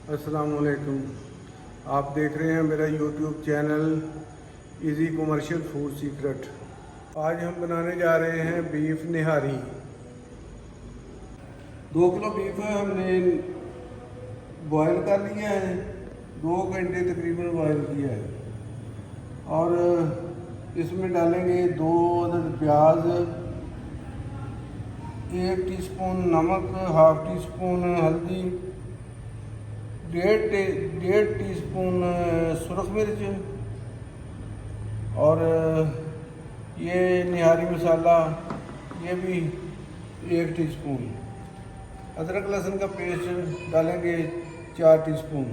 अस्सलाम वालेकुम। आप देख रहे हैं मेरा YouTube channel easy commercial food secret. आज हम बनाने जा रहे हैं बीफ निहारी। 2 किलो बीफ है, हमने बॉयल कर लिया है, 2 घंटे तकरीबन बॉयल किया है। और इसमें डालेंगे 2 अदद प्याज, 1 टीस्पून नमक, हाफ टी स्पून हल्दी, 1.5 टीस्पून सुरख मिर्च और ये निहारी मसाला ये भी 1 टीस्पून। अदरक लहसुन का पेस्ट डालेंगे 4 टीस्पून।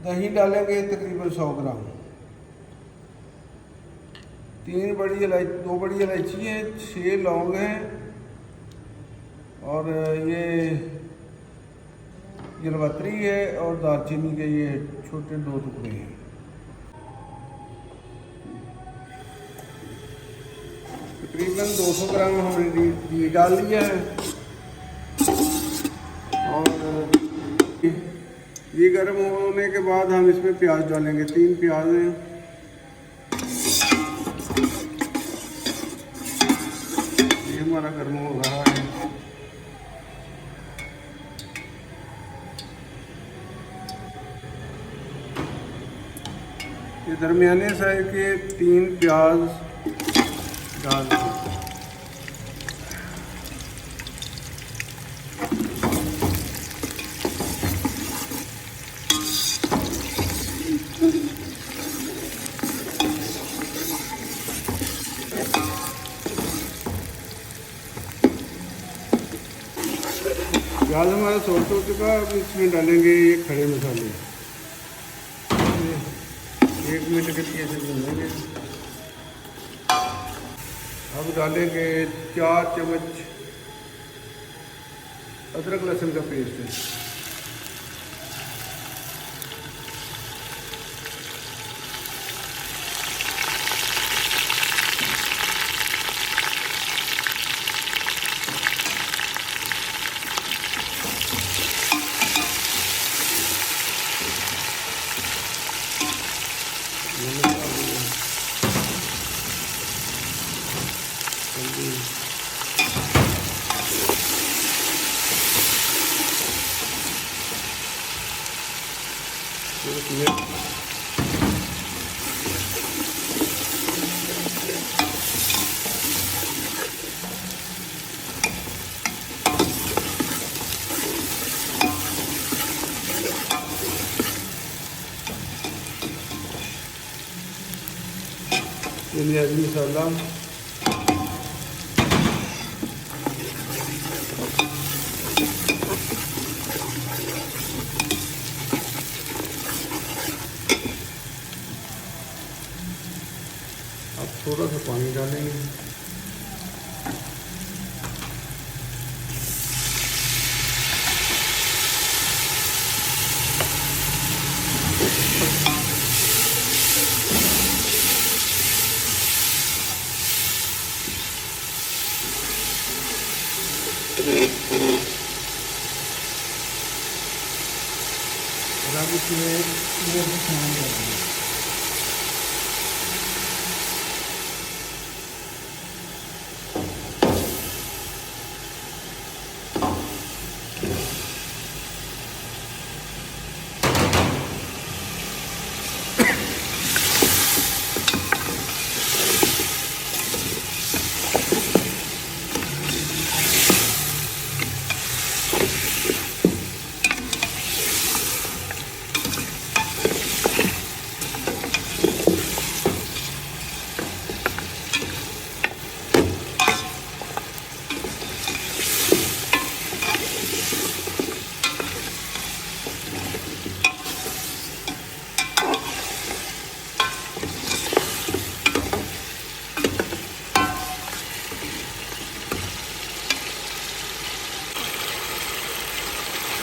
दही डालेंगे तकरीबन 100 ग्राम। 2 बड़ी इलायची है, 6 लौंग हैं और ये जलवत्री है और दालचीनी के ये छोटे 2 टुकड़े हैं। तकरीबन 200 ग्राम हमने घी डाल दिया है और ये गर्म होने के बाद हम इसमें प्याज डालेंगे। 3 प्याज हैं। ये हमारा गर्म हो रहा है। ये दरमियाने साइज के 3 प्याज डाल दें। प्याज हमारा सॉफ्ट हो चुका है। अब इसमें डालेंगे ये खड़े मसाले। 1 मिनट के लिए इसे भूनेंगे। अब डालेंगे 4 चम्मच अदरक लहसुन का पेस्ट। निहारी मसाला, अब थोड़ा सा पानी डालेंगे। अब इसमें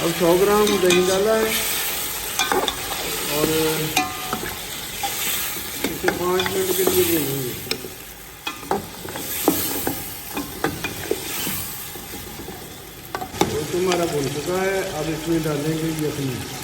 अब 100 ग्राम दही डाला है और इसे 5 मिनट के लिए भूनेंगे। गोश्त हमारा भुन चुका है। अब इसमें डालेंगे यखनी।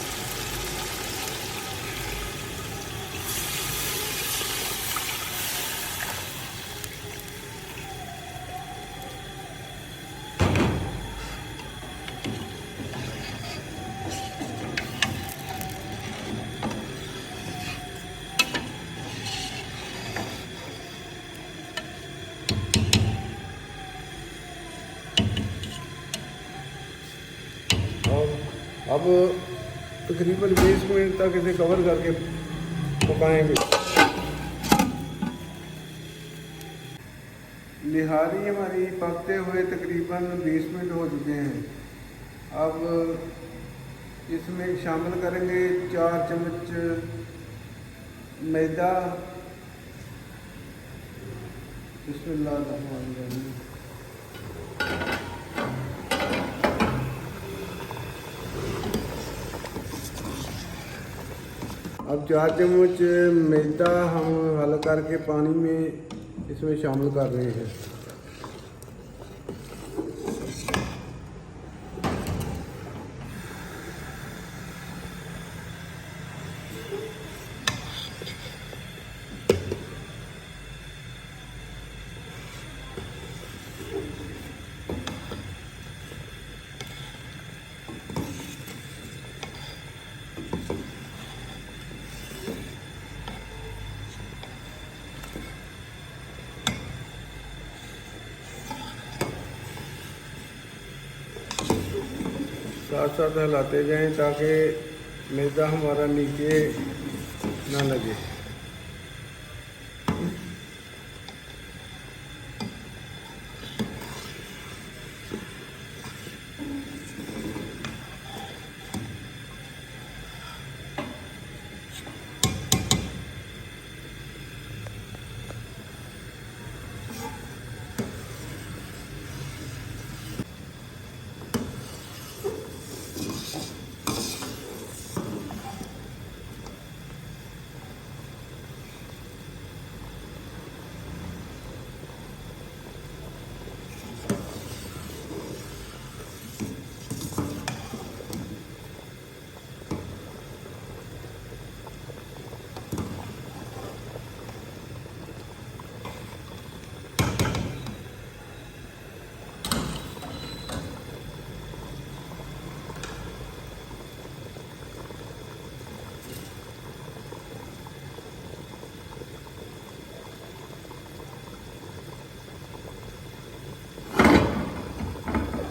अब तकरीबन 20 मिनट तक इसे कवर करके पकाएंगे। निहारी हमारी पकते हुए तकरीबन 20 मिनट हो चुके हैं। अब इसमें शामिल करेंगे 4 चम्मच मैदा। बिस्मिल्लाहिर्रहमानिर्रहीम। अब 4 चम्मच मैदा हम हल करके पानी में इसमें शामिल कर रहे हैं। साथ साथ हिलाते जाएं ताकि मैदा हमारा नीचे ना लगे।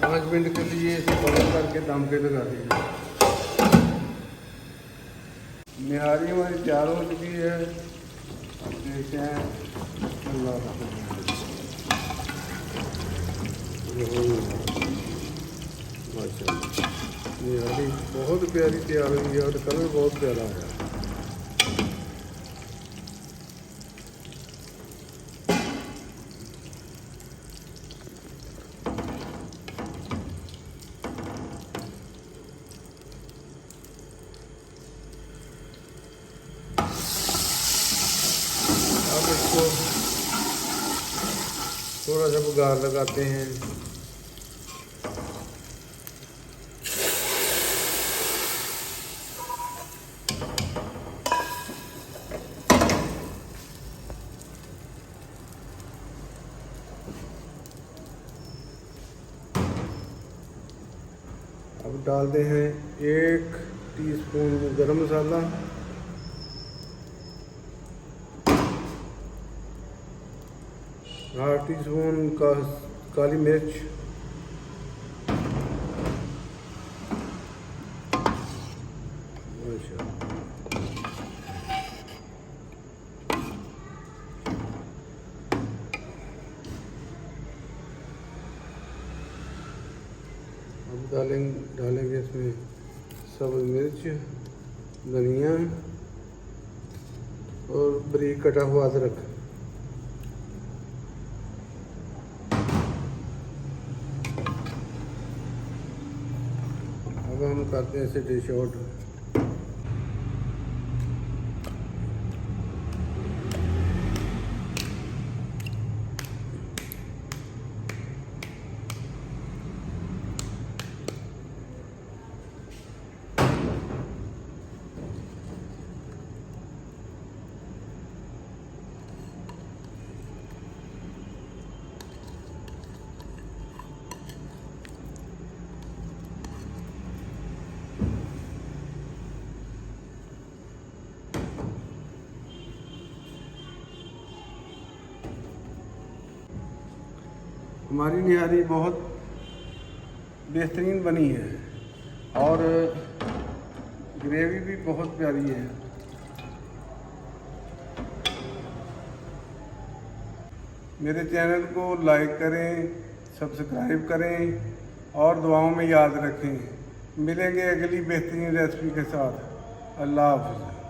पाँच मिनट के लिए इसे कवर करके दम पे लगा दीजिए। निहारी हमारी तैयार हो चुकी है। अब देखते हैं। माशाल्लाह निहारी बहुत प्यारी तैयार हुई है और कलर बहुत प्यारा है। अब इसको थोड़ा सा बुगार लगाते हैं। अब डालते हैं 1 टीस्पून गरम मसाला, ½ टीस्पून का काली मिर्च, अब डालेंगे इसमें सब्ज़ मिर्च, धनिया और बारीक कटा हुआ अदरक। अब हम करते हैं इसे डिश आउट। हमारी निहारी बहुत बेहतरीन बनी है और ग्रेवी भी बहुत प्यारी है। मेरे चैनल को लाइक करें, सब्सक्राइब करें और दुआओं में याद रखें। मिलेंगे अगली बेहतरीन रेसिपी के साथ। अल्लाह हाफ़िज़।